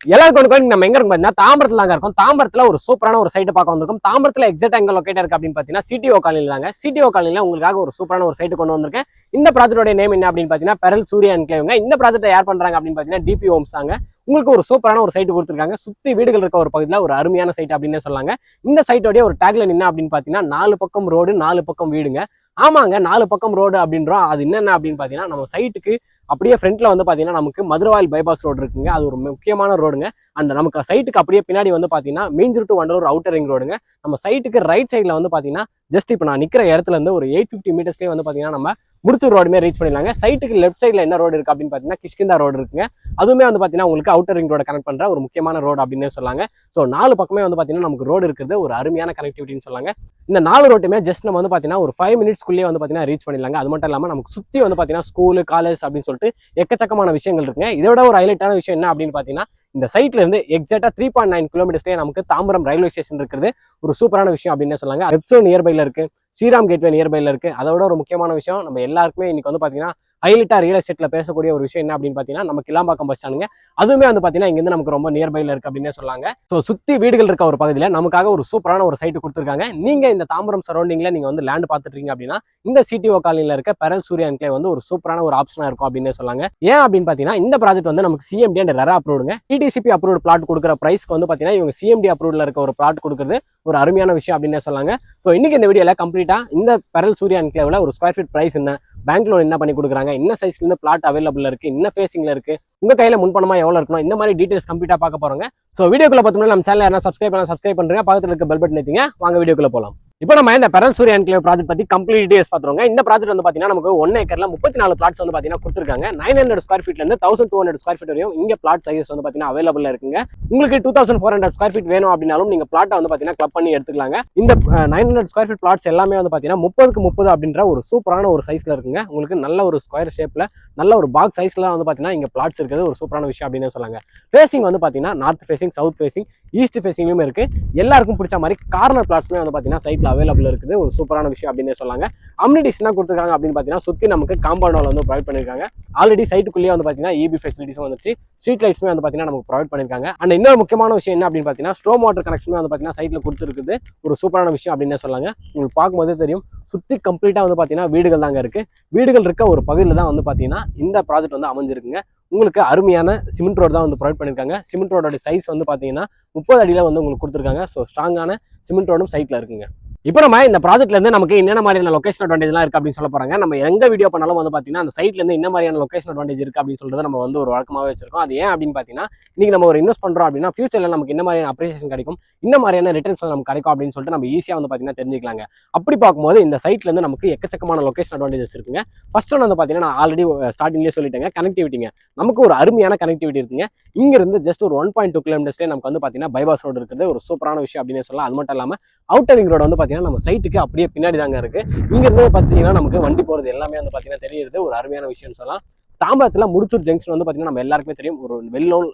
எல்லாருக்கும் நம்ம எங்க இருக்கும் பாத்தீங்கன்னா தாம்பரத்துல தாங்க இருக்கும். தாம்பரத்துல ஒரு சூப்பரான ஒரு சைட் பார்க்க வந்திருக்கும். தாம்பரத்துல எக்ஸாக்ட் எங்க லொகேட் இருக்கு அப்படின்னு பாத்தீங்கன்னா சிடிஓ காலனில தாங்க. சிடிஓ காலனில உங்களுக்காக ஒரு சூப்பரான ஒரு சைட் கொண்டு வந்திருக்கேன். இந்த ப்ராஜெக்டோட நேம் என்ன அப்படின்னு பாத்தீங்கன்னா பெரல் சூர்யா என்க்ளேவ்ங்க. இந்த ப்ராஜெக்ட் யார் பண்றாங்க அப்படின்னு பாத்தீங்கன்னா டிபி ஹோம்ஸ் தாங்க. உங்களுக்கு ஒரு சூப்பரான ஒரு சைட் கொடுத்துருக்காங்க. சுத்தி வீடுகள் இருக்க ஒரு பகுதியில் ஒரு அருமையான சைட் அப்படின்னு சொல்லாங்க. இந்த சைட்டோடைய ஒரு டேக்லைன் என்ன அப்படின்னு பாத்தீங்கன்னா 4 பக்கம் ரோடு 4 பக்கம் வீடுங்க. ஆமாங்க, 4 பக்கம் ரோடு அப்படின்றோம். அது என்னென்ன அப்படின்னு பாத்தீங்கன்னா நம்ம சைட்டுக்கு அப்படியே ஃப்ரண்ட்ல வந்து பாத்தீங்கன்னா நமக்கு மதுரவாயில் பைபாஸ் ரோடு இருக்குங்க. அது ஒரு முக்கியமான ரோடுங்க. அண்ட் நமக்கு சைட்டுக்கு அப்படியே பின்னாடி வந்து பாத்தீங்கன்னா Minjur to Vandalur outer ring ரோடுங்க. நம்ம சைட்டுக்கு ரைட் சைட்ல வந்து பாத்தீங்கன்னா ஜஸ்ட் இப்போ நான் நிக்கிற இடத்துல இருந்து ஒரு 850 மீட்டர்ஸ்லேயே வந்து பாத்தீங்கன்னா நம்ம முடிச்சூர் ரோடுமே ரீச் பண்ணிடலாங்க. சைட்டுக்கு லெஃப்ட் சைட்ல என்ன ரோடு இருக்கு அப்படின்னு பாத்தீங்கன்னா கிஷ்கிந்தா ரோடு இருக்குங்க. அதுவுமே வந்து பாத்தீங்கன்னா உங்களுக்கு அவுட்டர் ரிங் ரோட கனெக்ட் பண்ற ஒரு முக்கியமான ரோடு அப்படின்னு சொல்லாங்க. ஸோ 4 பக்கமே வந்து பாத்தீங்கன்னா நமக்கு ரோடு இருக்கிறது ஒரு அருமையான கனெக்டிவிட்டின்னு சொல்லாங்க. இந்த 4 ரோட்டுமே ஜஸ்ட் நம்ம வந்து பாத்தீங்கன்னா ஒரு 5 மினிட்ஸ்க்குள்ளேயே வந்து பாத்தீங்கன்னா ரீச் பண்ணிடலாங்க. அது மட்டும் இல்லாம நமக்கு சுத்தி வந்து பாத்தீங்கன்னா ஸ்கூலு காலேஜ் அப்படின்னு சொல்லிட்டு எக்கச்சக்கமான விஷயங்கள் இருக்குங்க. இதோட ஒரு ஹைலைட்டான விஷயம் என்ன அப்படின்னு பாத்தீங்கன்னா இந்த சைட்ல இருந்து எக்ஸாக்டா 3.9 கிலோமீட்டர்ஸ்லேயே நமக்கு தாம்பரம் ரயில்வே ஸ்டேஷன் இருக்கிறது ஒரு சூப்பரான விஷயம் அப்படின்னு சொல்லாங்க. வெப்சோ நியர்பைல இருக்கு, ஸ்ரீராம் கேட்வே நியர்பைல இருக்கு. அதோட ஒரு முக்கியமான விஷயம் நம்ம எல்லாருக்குமே இன்னைக்கு வந்து பாத்தீங்கன்னா ஹைலைட்டா ரியல் எஸ்டேட்ல பேசக்கூடிய ஒரு விஷயம் என்ன அப்படின்னு பாத்தீங்கன்னா நம்ம கிளாம்பாக்கம் பஸ் ஸ்டாண்டுங்க. அதுவுமே வந்து பாத்தீங்கன்னா இங்கிருந்து நமக்கு ரொம்ப நியர்பைல இருக்கு அப்படின்னு சொல்லாங்க. ஸோ சுத்தி வீடுகள் இருக்க ஒரு பகுதியில நமக்காக ஒரு சூப்பரான ஒரு சைட்டு கொடுத்துருக்காங்க. நீங்க இந்த தாம்பரம் சரௌண்டிங்ல நீங்க வந்து லேண்ட் பார்த்துட்டு இருக்கீங்க அப்படின்னா இந்த சிடிஓ காலனில இருக்க பெரல் சூர்யா என்க்ளேவ் வந்து ஒரு சூப்பரான ஒரு ஆப்ஷனா இருக்கும் அப்படின்னு சொல்லாங்க. ஏன் அப்படின்னு பாத்தீங்கன்னா இந்த ப்ராஜெக்ட் வந்து நமக்கு சிஎம்டி அண்ட் ரெரா அப்ரூவ்டுங்க. டிடிசிபி அப்ரூவ்ட் பிளாட் கொடுக்குற பிரைஸ்க்கு வந்து பாத்தீங்கன்னா இவங்க சிஎம்டி அப்ரூவ்ல இருக்க ஒரு பிளாட் கொடுக்குறது ஒரு அருமையான விஷயம் அப்படின்னு சொல்லாங்க. ஸோ இன்னைக்கு இந்த வீடியோல கம்ப்ளீட்டா இந்த பெரல் சூர்யா என்க்ளேவ்ல ஒரு ஸ்கொயர் ஃபீட் பிரைஸ் என்ன, பேங்க் லோன் என்ன பண்ணி கொடுக்குறாங்க, என்ன சைஸ்ல இருந்து பிளாட் அவைலபிள் இருக்கு, என்ன ஃபேசிங்ல இருக்கு, உங்க கையில முன்பணமா எவ்வளவு இருக்கணும், இந்த மாதிரி டீடைல்ஸ் கம்ப்ளீட்டா பார்க்க போறோங்க. ஸோ வீடியோக்குள்ள பார்த்தோம்னா நம்ம சேனல் யாரா சப்ஸ்கிரைப் பண்ணுங்க, பக்கத்துல இருக்க பெல் பட்டன் நிறுத்திங்க. வாங்க வீடியோக்குள்ள போலாம். இப்போ நம்ம இந்த பெரல் சூர்யா என்க்ளேவ் ப்ராஜெக்ட் பத்தி கம்ப்ளீட் டீடைல்ஸ் பார்த்துருவோங்க. இந்த ப்ராஜெக்ட் வந்து பாத்தீங்கன்னா நமக்கு 1 ஏக்கர்ல 34 பிளாட்ஸ் வந்து பாத்தீங்கன்னா கொடுத்துருக்காங்க. 900 ஸ்கொயர் ஃபீட்ல இருந்து 1200 ஸ்கொயர் ஃபீட் வரையும் இங்க பிளாட் சைஸ் வந்து பாத்தீங்கன்னா அவைலபிள் இருக்குங்க. உங்களுக்கு 2400 ஸ்கொயர் ஃபீட் வேணும் அப்படின்னாலும் நீங்க பிளாட்டை வந்து பாத்தீங்கன்னா கிளப் பண்ணி எடுத்துக்கலாங்க. இந்த 900 ஸ்கொயர் ஃபீட் பிளாட்ஸ் எல்லாமே வந்து பாத்தீங்கன்னா 30க்கு 30 அப்படின்ற ஒரு சூப்பரான ஒரு சைஸ்ல இருக்குங்க. உங்களுக்கு நல்ல ஒரு ஸ்கொயர் ஷேப்ல நல்ல ஒரு பாக்ஸ் சைஸ்ல வந்து பாத்தீங்கன்னா இங்க பிளாட்ஸ் இருக்கிறது ஒரு சூப்பரான விஷயம் அப்படின்னு சொல்லாங்க. ஃபேசிங் வந்து பாத்தீங்கன்னா north facing, south facing, east ஃபேசிங்லயும் இருக்கு. எல்லாருக்கும் பிடிச்ச மாதிரி கார்னர் பிளாட்ஸ்மே வந்து பாத்தீங்கன்னா சைட்ல அவைலபிள் இருக்குது. ஒரு சூப்பரான விஷயம் அப்படின்னு சொல்லாங்க. அம்யூனிட்டிஸ் என்ன கொடுத்துருக்காங்க அப்படின்னு பாத்தீங்கன்னா சுத்தி நமக்கு காம்பவுண்ட் வால் வந்து ப்ரொவைட் பண்ணிருக்காங்க. ஆல்ரெடி சைட்டுக்குள்ளேயே வந்து பாத்தீங்கன்னா இபி ஃபெசிலிட்டிஸும் வந்துச்சு. ஸ்ட்ரீட் லைட்ஸ்மே வந்து பாத்தீங்கன்னா நமக்கு ப்ரொவைட் பண்ணிருக்காங்க. அண்ட் இன்னொரு முக்கியமான விஷயம் என்ன அப்படின்னு பாத்தீங்கன்னா ஸ்ட்ரோம் வாட்டர் கனெக்ஷன் வந்து பாத்தீங்கன்னா சைட்ல கொடுத்துருக்குது ஒரு சூப்பரான விஷயம் அப்படின்னு சொல்லாங்க. உங்களுக்கு பார்க்கும்போதே தெரியும் சுத்தி கம்ப்ளீட்டா வந்து பாத்தீங்கன்னா வீடுகள் தாங்க இருக்கு. வீடுகள் இருக்க ஒரு பகுதியில் தான் வந்து பாத்தீங்கன்னா இந்த ப்ராஜெக்ட் வந்து அமைஞ்சிருக்குங்க. உங்களுக்கு அருமையான சிமெண்ட் ரோடு தான் வந்து ப்ரொவைட் பண்ணிருக்காங்க. சிமெண்ட் ரோடோட சைஸ் வந்து பாத்தீங்கன்னா 30 அடியில வந்து உங்களுக்கு கொடுத்துருக்காங்க. ஸோ ஸ்ட்ராங்கான சிமெண்ட் ரோடும் சைட்ல இருக்குங்க. இப்போ நம்ம இந்த ப்ராஜெக்ட்ல இருந்து நமக்கு என்னென்ன மாதிரியான லொகேஷன் அட்வான்டேஜ்லாம் இருக்கு அப்படின்னு சொல்ல போறாங்க. நம்ம எங்க வீடியோ பண்ணாலும் வந்து பாத்தீங்கன்னா அந்த சைட்ல இருந்து என்ன மாதிரியான லொகேஷன் அட்வான்டேஜ் இருக்கு அப்படின்னு சொல்றது நம்ம வந்து ஒரு வழக்கமாவே வச்சிருக்கோம். அது ஏன் அப்படின்னு பாத்தீங்கன்னா இன்னைக்கு நம்ம ஒரு இன்வெஸ்ட் பண்றோம் அப்படின்னா ஃபியூச்சர்ல நமக்கு என்ன மாதிரியான அப்ரிசியேஷன் கிடைக்கும், என்ன மாதிரியான ரிட்டர்ன்ஸ் நமக்கு கிடைக்கும் அப்படின்னு சொல்லிட்டு நம்ம ஈஸியா வந்து பாத்தீங்கன்னா தெரிஞ்சுக்கலாங்க. அப்படி பார்க்கும்போது இந்த சைட்ல இருந்து நமக்கு எக்கச்சக்கமான லொகேஷன் அட்வான்டேஜஸ் இருக்குங்க. ஃபர்ஸ்ட் ஒன் வந்து பாத்தீங்கன்னா நான் ஆல்ரெடி ஸ்டார்டிங்லேயே சொல்லிட்டேங்க, கனெக்டிவிட்டிங்க. நமக்கு ஒரு அருமையான கனெக்டிவிட்டி இருக்குங்க. இங்க இருந்து ஜஸ்ட் ஒரு 1.2 கிலோமீட்டர்ஸ்லேயே நமக்கு வந்து பாத்தீங்கன்னா பைபாஸ் ரோடு இருக்குது ஒரு சூப்பரான விஷயம் அப்படின்னு சொல்லலாம். அது மட்டும் இல்லாம அவுட்டர் ரிங் ரோடு வந்து பாத்தீங்கன்னா நம்ம சைட்டுக்கு அப்படியே பின்னாடி தாங்க இருக்கு. இங்க இருந்து பாத்தீங்கன்னா நமக்கு வண்டி போறது எல்லாமே வந்து பாத்தீங்கன்னா தெரியுது ஒரு அருமையான விஷயம் சொல்லலாம். தாம்பரத்துல முடிச்சூர் ஜங்ஷன் வந்து பாத்தீங்கன்னா நம்ம எல்லாருக்குமே தெரியும் ஒரு வெல் நோன்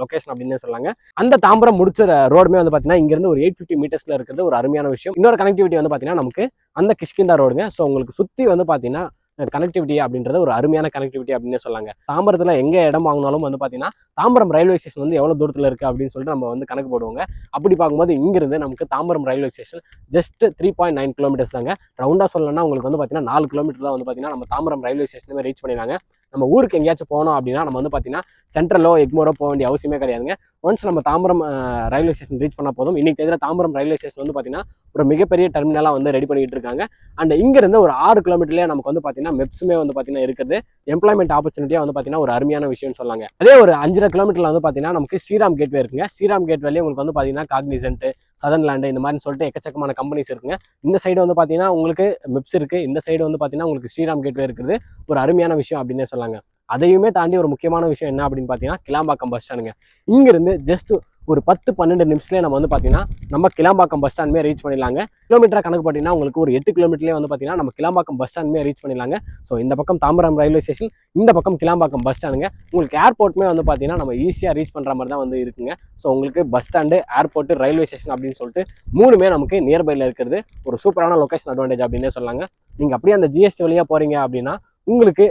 லொகேஷன் அப்படின்னு சொல்லாங்க. அந்த தாம்பரம் முடிச்சூர் ரோடுமே வந்து பாத்தீங்கன்னா இங்க இருந்து ஒரு 850 மீட்டர்ஸ்ல இருக்கிறது ஒரு அருமையான விஷயம். இன்னொரு கனெக்டிவிட்டி வந்து பாத்தீங்கன்னா நமக்கு அந்த கிஷ்கிந்தா ரோடுங்க. ஸோ உங்களுக்கு சுத்தி வந்து பாத்தீங்கன்னா கனெக்டிவிட்டி அப்படின்றது ஒரு அருமையான கனெக்டிவிட்டி அப்படின்னு சொல்லாங்க. தாம்பரத்துல எங்க இடம் வாங்கினாலும் வந்து பாத்தீங்கன்னா தாம்பரம் ரயில்வே ஸ்டேஷன் வந்து எவ்வளவு தூரத்துல இருக்கு அப்படின்னு சொல்லிட்டு நம்ம வந்து கணக்கு போடுவோங்க. அப்படி பார்க்கும்போது இங்கிருந்து நமக்கு Tambaram railway station just 3.9 kilometres தாங்க. ரவுண்டா சொல்லணும்னா உங்களுக்கு வந்து பாத்தீங்கன்னா 4 கிலோமீட்டர் தான் வந்து பாத்தீங்கன்னா நம்ம தாம்பரம் ரயில்வே ஸ்டேஷன் ரீச் பண்ணிடுறாங்க. நம்ம ஊருக்கு எங்கேயாச்சும் போனோம் அப்படின்னா நம்ம வந்து பாத்தீங்கன்னா சென்ட்ரலோ எக்மோரோ போக வேண்டிய அவசியமே கிடையாதுங்க. ஒன்ஸ் நம்ம தாம்பரம் ரயில்வே ஸ்டேஷன் ரீச் பண்ணா போதும். இன்னைக்கு தேதியில தாம்பரம் ரயில்வே ஸ்டேஷன் வந்து பாத்தீங்கன்னா ஒரு மிகப்பெரிய டெர்மினலா வந்து ரெடி பண்ணிட்டு இருக்காங்க. அண்ட் இங்க இருந்து ஒரு 6 கிலோமீட்டர்லயே நமக்கு வந்து பாத்தீங்கன்னா மெப்ஸுமே வந்து பாத்தீங்கன்னா இருக்குது. எம்ப்ளாய்மெண்ட் ஆப்பர்ச்சுனிட்டியா வந்து பாத்தீங்கன்னா ஒரு அருமையான விஷயம் சொல்லாங்க. அதே ஒரு 5.5 கிலோமீட்டர்ல வந்து பாத்தீங்கன்னா நமக்கு ஸ்ரீராம் கேட்வே இருக்குங்க. ஸ்ரீராம் கேட்வேலயே உங்களுக்கு வந்து பாத்தீங்கன்னா காக்னிசன்ட், சதர்ன்லாண்ட் இந்த மாதிரி சொல்லிட்டு எக்கச்சக்கமான கம்பெனிஸ் இருக்குங்க. இந்த சைடு வந்து பாத்தீங்கன்னா உங்களுக்கு மெப்ஸ் இருக்கு. இந்த சைடு வந்து பாத்தீங்கன்னா உங்களுக்கு ஸ்ரீராம் கேட்வே இருக்குது ஒரு அருமையான விஷயம் அப்படின்னே சொல்லாங்க. அதையுமே தாண்டி ஒரு முக்கியமான விஷயம் என்ன அப்படின்னு பாத்தீங்கன்னா கிளாம்பாக்கம் பஸ் ஸ்டாண்டுங்க. இங்க இருந்து ஜஸ்ட் ஒரு 10-12 நிமிஷத்துலேயே நம்ம வந்து பாத்தீங்கன்னா நம்ம கிளாம்பாக்கம் பஸ் ஸ்டாண்டுமே ரீச் பண்ணிடலாங்க. கிலோமீட்டரா கணக்கு பார்த்தீங்கன்னா உங்களுக்கு ஒரு 8 கிலோமீட்டர்லேயே வந்து பாத்தீங்கன்னா நம்ம கிளாம்பாக்கம் பஸ் ஸ்டாண்டுமே ரீச் பண்ணிடலாங்க. ஸோ இந்த பக்கம் தாம்பரம் ரயில்வே ஸ்டேஷன், இந்த பக்கம் கிளாம்பாக்கம் பஸ் ஸ்டாண்டுங்க. உங்களுக்கு ஏர்போர்ட்டுமே வந்து பாத்தீங்கன்னா நம்ம ஈஸியாக ரீச் பண்ற மாதிரி தான் வந்து இருக்குங்க. ஸோ உங்களுக்கு bus stand, airport, railway station அப்படின்னு சொல்லிட்டு 3மே நமக்கு நியர்பைல இருக்கிறது ஒரு சூப்பரான லொகேஷன் அட்வான்டேஜ் அப்படின்னே சொல்லாங்க. நீங்க அப்படியே அந்த ஜிஎஸ்டி வழியா போறீங்க அப்படின்னா உங்களுக்கு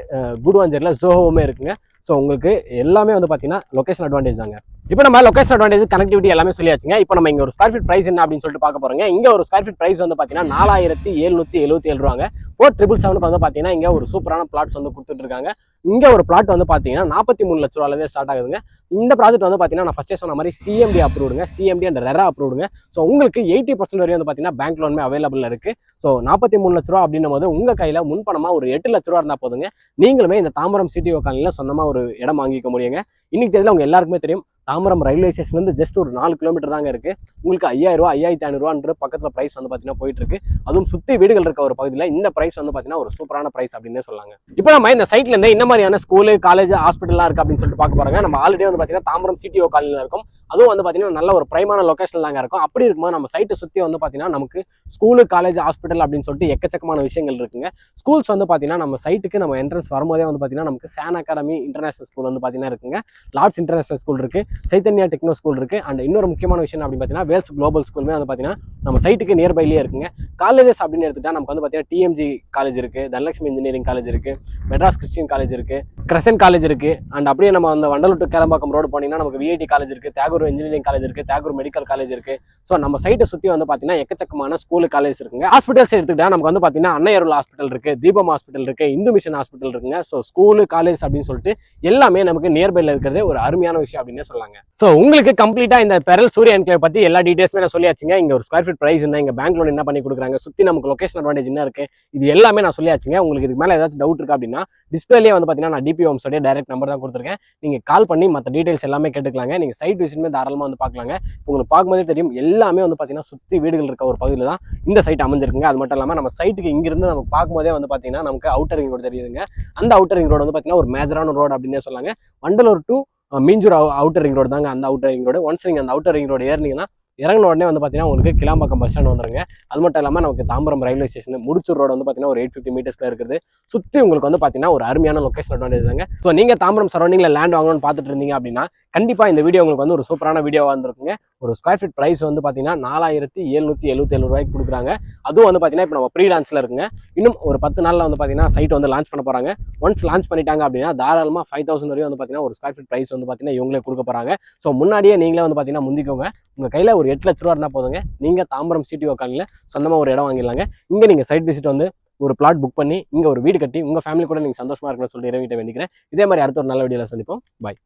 குடுவாஞ்சேரியில் ஜோஹோவுமே இருக்குங்க. ஸோ உங்களுக்கு எல்லாமே வந்து பார்த்தீங்கன்னா லொகேஷன் அட்வான்டேஜ் தாங்க. இப்போ நம்ம லொகேஷன் அட்வான்டேஜ் கனெக்டிவிட்டி எல்லாமே சொல்லியாச்சுங்க. இப்போ நம்ம இங்க ஒரு ஸ்கொயர் ஃபீட் பிரைஸ் என்ன அப்படின்னு சொல்லிட்டு பார்க்க போறோங்க. இங்க ஒரு ஸ்கொயர் ஃபீட் பிரைஸ் வந்து பாத்தீங்கன்னா 4777 ரூபாங்க. 4777 வந்து பாத்தீங்கன்னா இங்க ஒரு சூப்பரான பிளாட்ஸ் வந்து கொடுத்துட்டு இருக்காங்க. இங்க ஒரு பிளாட் வந்து பாத்தீங்கன்னா 43 லட்ச ரூபாயில ஸ்டார்ட் ஆகுதுங்க. இந்த ப்ராஜெக்ட் வந்து பாத்தீங்கன்னா நான் ஃபர்ஸ்டே சொன்ன மாதிரி சிஎம்டி அப்ரூவ்டுங்க, சிஎம்டி அண்ட் ரெரா அப்ரூவ்டுங்க. ஸோ உங்களுக்கு 80% வரையும் வந்து பாத்தீங்கன்னா பேங்க் லோனுமே அவைலபிள் இருக்கு. ஸோ 43 லட்ச ரூபா அப்படின்னும் போது உங்க கையில முன்பணமா ஒரு 8 லட்ச ரூபா இருந்தா போதுங்க, நீங்களுமே இந்த தாம்பரம் சிடிஓ காலனில சொந்தமா ஒரு இடம் வாங்கிக்க முடியுங்க. இன்னைக்கு தேதியில உங்க எல்லாருக்குமே தெரியும், தாம்பரம் ரயில்வே ஸ்டேஷன் வந்து ஜஸ்ட் ஒரு 4 கிலோமீட்டர் தாங்க இருக்கு. உங்களுக்கு 5000 ரூபா 5500 பக்கத்துல பிரைஸ் வந்து பாத்தீங்கன்னா போயிட்டு இருக்கு. அதுவும் சுத்தி வீடுகள் இருக்க ஒரு பகுதியில் இந்த பிரைஸ் வந்து பாத்தீங்கன்னா ஒரு சூப்பரான பிரைஸ் அப்படின்னு சொல்லாங்க. இப்போ நம்ம இந்த சைட்ல இருந்து இந்த மாதிரியான ஸ்கூலு, காலேஜ், ஹாஸ்பிட்டல்லாம் இருக்கு அப்படின்னு சொல்லிட்டு பார்க்க போறாங்க. நம்ம ஆல்ரெடி வந்து பாத்தீங்கன்னா தாம்பரம் சிடிஓ காலனில இருக்கும். அதுவும் வந்து பாத்தீங்கன்னா நல்ல ஒரு பிரைமான லொகேஷன் தாங்க இருக்கும். அப்படி இருக்கும்போது நம்ம சைட்டை சுத்தி வந்து பாத்தீங்கன்னா நமக்கு ஸ்கூலு, காலேஜ், ஹாஸ்பிட்டல் அப்படின்னு சொல்லிட்டு எக்கச்சக்கமான விஷயங்கள் இருக்குங்க. ஸ்கூல்ஸ் வந்து பாத்தீங்கன்னா நம்ம சைட்டுக்கு நம்ம என்ட்ரன்ஸ் வரும்போதே வந்து பாத்தீங்கன்னா நமக்கு சான் அகாடமி இன்டர்நேஷனல் ஸ்கூல் வந்து பாத்தீங்கன்னா இருக்குங்க. லார்ட்ஸ் இன்டர்நேஷனல் ஸ்கூல் இருக்கு, சைத்தன்யா டெக்னோ ஸ்கூல் இருக்கு. அண்ட் இன்னொரு முக்கியமான விஷயம் அப்படின்னு பார்த்தீங்கன்னா வேல்ஸ் குளோபல் ஸ்கூலுமே வந்து பார்த்தீங்கன்னா நம்ம சைட்டுக்கு நியர்பைலேயே இருக்குங்க. காலேஜஸ் அப்படின்னு எடுத்துட்டா நமக்கு வந்து பார்த்தீங்கன்னா டிஎம்ஜி காலேஜ் இருக்கு, தனலட்சுமி இன்ஜினியரிங் காலேஜ் இருக்கு, மெட்ராஸ் கிறிஸ்டியன் காலேஜ் இருக்கு, கிரசன் காலேஜ் இருக்கு. அண்ட் அப்படியே நம்ம அந்த வண்டலூர் டு கேளம்பாக்கம் ரோடு போனீங்கன்னா நமக்கு விஐடி காலேஜ் இருக்கு, தேகூர் இன்ஜினியரிங் காலேஜ் இருக்கு, தேகூர் மெடிக்கல் காலேஜ் இருக்கு. ஸோ நம்ம சைட்டை சுற்றி வந்து பார்த்தீங்கன்னா எக்கச்சக்கமான ஸ்கூலு, காலேஜ் இருக்குங்க. ஹாஸ்பிட்டல்ஸ் எடுத்துக்கிட்டா நமக்கு வந்து பார்த்தீங்கன்னா அன்னையருள் ஹாஸ்பிட்டல் இருக்கு, தீபம் ஹாஸ்பிட்டல் இருக்கு, இந்து மிஷன் ஹாஸ்பிட்டல் இருக்குங்க. ஸோ ஸ்கூலு, காலேஜ் அப்படின்னு சொல்லிட்டு எல்லாமே நமக்கு நியர்பைல இருக்கிறது ஒரு அருமையான விஷயம் அப்படின்னு சொல்லலாங்க. ஸோ உங்களுக்கு கம்ப்ளீட்டா இந்த பெரல் சூரிய என்க்ளேவ் பத்தி எல்லா டீடைல்ஸுமே நான் சொல்லியாச்சுங்க. இங்க ஒரு ஸ்கொயர் ஃபீட் பிரைஸ் என்ன, இங்க பேங்க் லோன் என்ன பண்ணி கொடுக்குறாங்க, சுத்தி நமக்கு லொகேஷன் அட்வான்டேஜ் என்ன இருக்கு, இது எல்லாமே நான் சொல்லியாச்சுங்க. உங்களுக்கு இதுக்கு மேல ஏதாச்சும் டவுட் இருக்கு அப்படின்னா டிஸ்பிளேலேயே வந்து பாத்தீங்கன்னா நான் டிபி ஹோம்ஸோட டைரக்ட் நம்பர் தான் கொடுத்துருக்கேன். நீங்க கால் பண்ணி மற்ற டீடைல்ஸ் எல்லாமே கேட்டுக்கலாங்க. நீங்க சைட் விசிட்டுமே தாராளமா வந்து பார்க்கலாங்க. உங்களுக்கு பார்க்கும்போதே தெரியும் எல்லாமே வந்து பாத்தீங்கன்னா சுத்தி வீடுகள் இருக்க ஒரு பகுதியில் தான் இந்த சைட் அமைஞ்சிருக்குங்க. அது மட்டும் இல்லாமல் நம்ம சைட்டுக்கு இங்கிருந்து நமக்கு பார்க்கும்போதே வந்து பாத்தீங்கன்னா நமக்கு அவுட்டர் ரிங் ரோடு தெரியுதுங்க. அந்த அவுட்டர் ரிங் ரோடு வந்து பாத்தீங்கன்னா ஒரு மேஜரான ரோடு அப்படின்னே சொல்லாங்க. Vandalur to Minjur outer ring road தாங்க அந்த அவுட்டர் ரிங் ரோடு. ஒன்ஸ் நீங்கள் அந்த அவுட்டர் ரிங் ரோடு ஏறினீங்கன்னா இறங்கின உடனே வந்து பார்த்தீங்கன்னா உங்களுக்கு கிளாம்பாக்கம் பஸ் ஸ்டாண்ட் வந்துருங்க. அது மட்டும் இல்லாமல் நமக்கு Tambaram railway station Mudichur road வந்து பார்த்தீங்கன்னா ஒரு 850 மீட்டர்ஸ்ல இருக்குது. சுற்றி உங்களுக்கு வந்து பார்த்தீங்கன்னா ஒரு அருமையான லொகேஷன் அட்வான்டேஜ் தாங்க. ஸோ நீங்கள் தாம்பரம் சரௌண்டிங்கில் லேண்ட் வாங்கணும்னு பார்த்துட்டு இருந்தீங்க அப்படின்னா கண்டிப்பாக இந்த வீடியோ உங்களுக்கு வந்து ஒரு சூப்பரான வீடியோவாக இருந்திருக்குங்க. ஒரு ஸ்கொயர் ஃபீட் ப்ரைஸ் வந்து பார்த்தீங்கன்னா 4777 ரூபாய்க்கு கொடுக்குறாங்க. அதுவும் வந்து பார்த்தீங்கன்னா இப்போ நம்ம ப்ரீ லான்ச்சில் இருக்குங்க. இன்னும் ஒரு 10 நாளில் வந்து பார்த்தீங்கன்னா சைட் வந்து லான்ச் பண்ண போகிறாங்க. ஒன்ஸ் லான்ச் பண்ணிட்டாங்க அப்படின்னா தாராளமாக 5000 வரையும் வந்து பார்த்தீங்கன்னா ஒரு ஸ்கொயர் ஃபீட் ப்ரைஸ் வந்து பார்த்தீங்கன்னா இவங்களே கொடுக்க போகிறாங்க. ஸோ முன்னாடியே நீங்களே வந்து பார்த்தீங்கன்னா முந்திக்கோங்க. உங்கள் கையில் ஒரு 8 லட்ச ரூபா இருந்தால் போதுங்க, நீங்கள் தாம்பரம் சிடிஓ காலனியில் சொந்தமாக ஒரு இடம் வாங்கிடலாங்க. இங்கே நீங்கள் சைட் விசிட் வந்து ஒரு பிளாட் புக் பண்ணி இங்கே ஒரு வீடு கட்டி உங்கள் ஃபேமிலி கூட நீங்கள் சந்தோஷமாக இருக்கணும்னு சொல்லிட்டு இறங்கிட்ட வேண்டிக்கிறேன். இதே மாதிரி அடுத்த ஒரு நல்ல வீடியோவில் சந்திப்போம். பாய்.